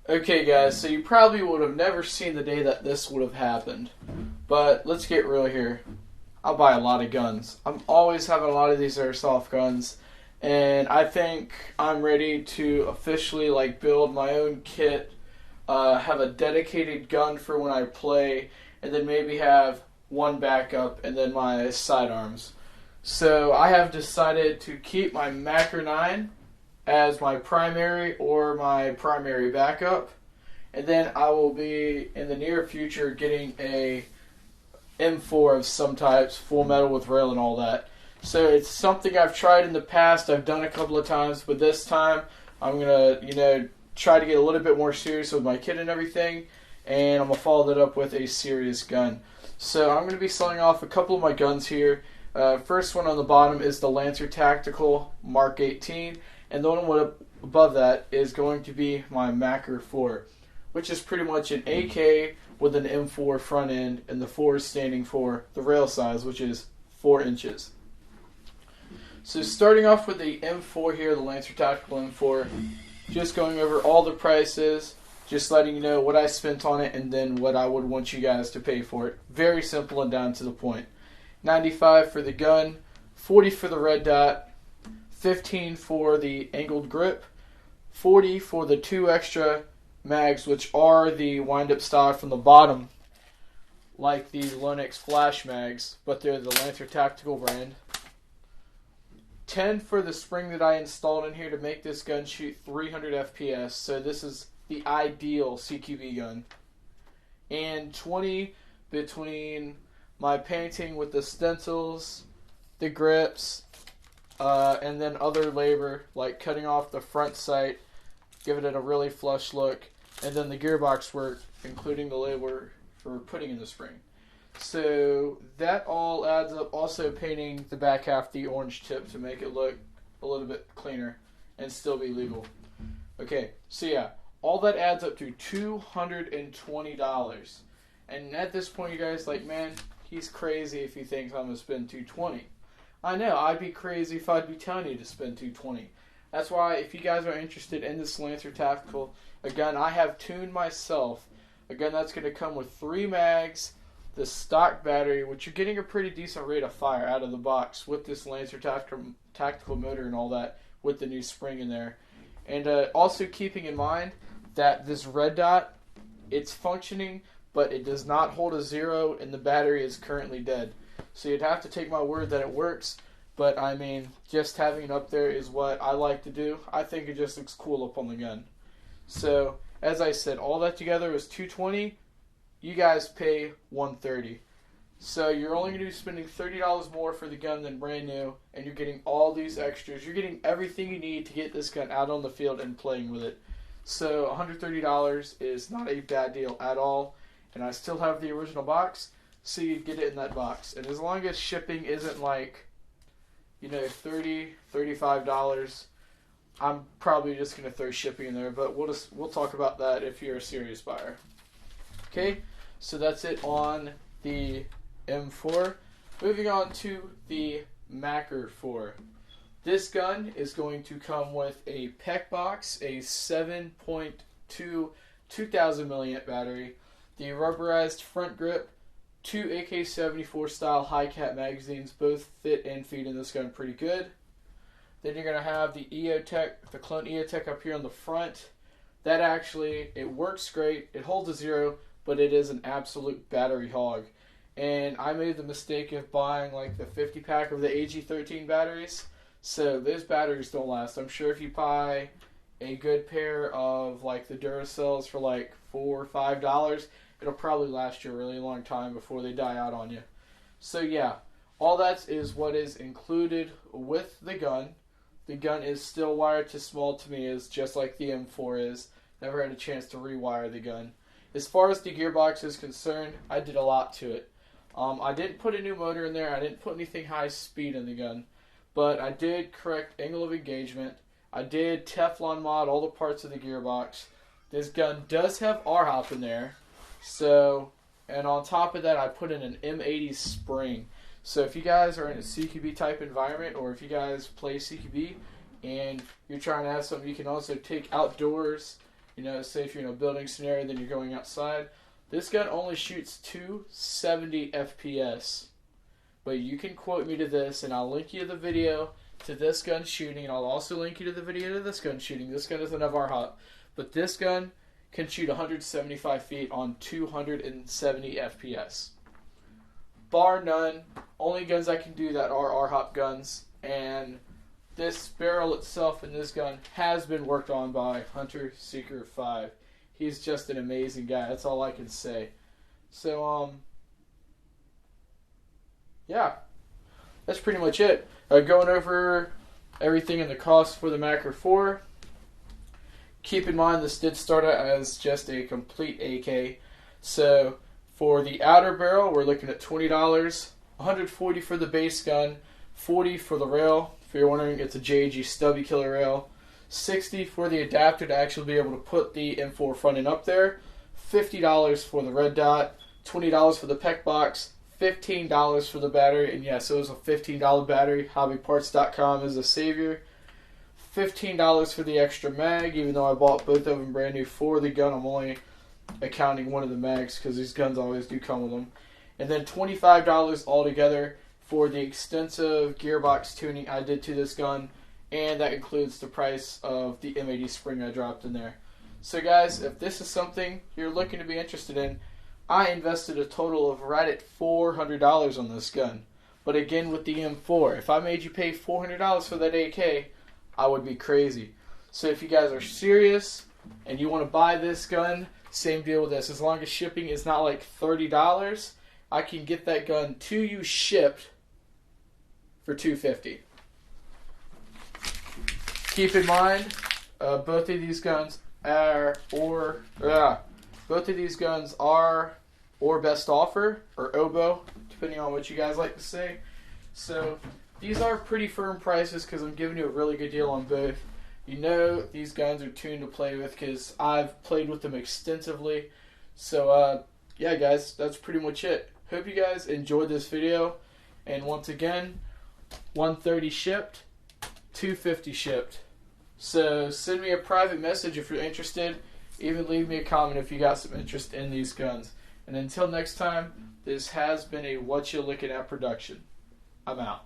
Okay, guys, so you probably would have never seen the day that this would have happened. But let's get real here. I buy a lot of guns. I'm always having a lot of these airsoft guns, and I think I'm ready to officially build my own kit, have a dedicated gun for when I play, and then maybe have one backup and then my sidearms. So I have decided to keep my Macro 9 as my primary or my primary backup. And then I will be in the near future getting a M4 of some types, full metal with rail and all that. So it's something I've tried in the past. I've done a couple of times, but this time I'm gonna, try to get a little bit more serious with my kit and everything. And I'm gonna follow that up with a serious gun. So I'm gonna be selling off a couple of my guns here. First one on the bottom is the Lancer Tactical Mark 18, and the one above that is going to be my Macro 4, which is pretty much an AK with an M4 front end, and the 4 is standing for the rail size, which is 4 inches. So starting off with the M4 here, the Lancer Tactical M4, just going over all the prices, just letting you know what I spent on it, and then what I would want you guys to pay for it. Very simple and down to the point. $95 for the gun, $40 for the red dot, $15 for the angled grip, $40 for the 2 extra mags, which are the wind-up style from the bottom, like the Lonix Flash mags, but they're the Lancer Tactical brand. $10 for the spring that I installed in here to make this gun shoot 300 FPS, so this is the ideal CQB gun. And $20 between my painting with the stencils, the grips, and then other labor, like cutting off the front sight, giving it a really flush look, and then the gearbox work, including the labor for putting in the spring. So that all adds up. Also painting the back half the orange tip to make it look a little bit cleaner and still be legal. Okay, so yeah, all that adds up to $220. And at this point, you guys man, he's crazy if he thinks I'm going to spend $220. I know, I'd be crazy if I'd be telling you to spend $220. That's why, if you guys are interested in this Lancer Tactical, a gun I have tuned myself, a gun that's going to come with 3 mags, the stock battery, which you're getting a pretty decent rate of fire out of the box with this Lancer Tactical motor and all that, with the new spring in there. And also keeping in mind that this red dot, it's functioning, but it does not hold a 0, and the battery is currently dead. So you'd have to take my word that it works, but I mean, just having it up there is what I like to do. I think it just looks cool up on the gun. So, as I said, all that together is $220. You guys pay $130. So you're only going to be spending $30 more for the gun than brand new, and you're getting all these extras. You're getting everything you need to get this gun out on the field and playing with it. So $130 is not a bad deal at all. And I still have the original box, so you get it in that box. And as long as shipping isn't $30, $35, I'm probably just going to throw shipping in there. But we'll talk about that if you're a serious buyer. Okay, so that's it on the M4. Moving on to the Macro 4. This gun is going to come with a PEC box, a 7.2 2000 milliamp battery, the rubberized front grip, 2 AK-74 style high cap magazines, both fit and feed in this gun pretty good. Then you're going to have the EOTech, the Clone EOTech up here on the front. That actually, it works great. It holds a 0, but it is an absolute battery hog. And I made the mistake of buying the 50 pack of the AG13 batteries. So those batteries don't last. I'm sure if you buy a good pair of the Duracells for $4 or $5, it'll probably last you a really long time before they die out on you. So yeah, all that is what is included with the gun. The gun is still wired to small to me, is just like the M4 is. Never had a chance to rewire the gun. As far as the gearbox is concerned, I did a lot to it. I didn't put a new motor in there. I didn't put anything high speed in the gun. But I did correct angle of engagement. I did Teflon mod all the parts of the gearbox. This gun does have R-hop in there. So, and on top of that, I put in an M80 spring. So if you guys are in a CQB type environment, or if you guys play CQB and you're trying to have something you can also take outdoors You know, say if you're in a building scenario, then you're going outside. This gun only shoots 270 FPS. But you can quote me to this, and I'll link you the video to this gun shooting, and I'll also link you to the video to this gun shooting. This gun doesn't have RHOP, but this gun can shoot 175 feet on 270 FPS. Bar none. Only guns I can do that are RHOP guns, and this barrel itself in this gun has been worked on by Hunter Seeker 5. He's just an amazing guy. That's all I can say. So, yeah, that's pretty much it. Going over everything in the cost for the Macro 4. Keep in mind this did start out as just a complete AK. So for the outer barrel, we're looking at $20, $140 for the base gun, $40 for the rail. If you're wondering, it's a JG stubby killer rail. $60 for the adapter to actually be able to put the M4 front end up there. $50 for the red dot. $20 for the PEC box. $15 for the battery, and yes, it was a $15 battery. Hobbyparts.com is a savior. $15 for the extra mag, even though I bought both of them brand new for the gun. I'm only accounting one of the mags because these guns always do come with them. And then $25 altogether for the extensive gearbox tuning I did to this gun, and that includes the price of the M80 spring I dropped in there. So guys, if this is something you're looking to be interested in, I invested a total of right at $400 on this gun. But again, with the M4, if I made you pay $400 for that AK, I would be crazy. So if you guys are serious and you want to buy this gun, same deal with this. As long as shipping is not like $30, I can get that gun to you shipped for $250. Keep in mind, both of these guns are or best offer or oboe, depending on what you guys like to say. So these are pretty firm prices because I'm giving you a really good deal on both. You know these guns are tuned to play with because I've played with them extensively. So yeah guys, that's pretty much it. Hope you guys enjoyed this video. And once again, $130 shipped, $250 shipped. So send me a private message if you're interested. Even leave me a comment if you got some interest in these guns. And until next time, this has been a What You Looking At production. I'm out.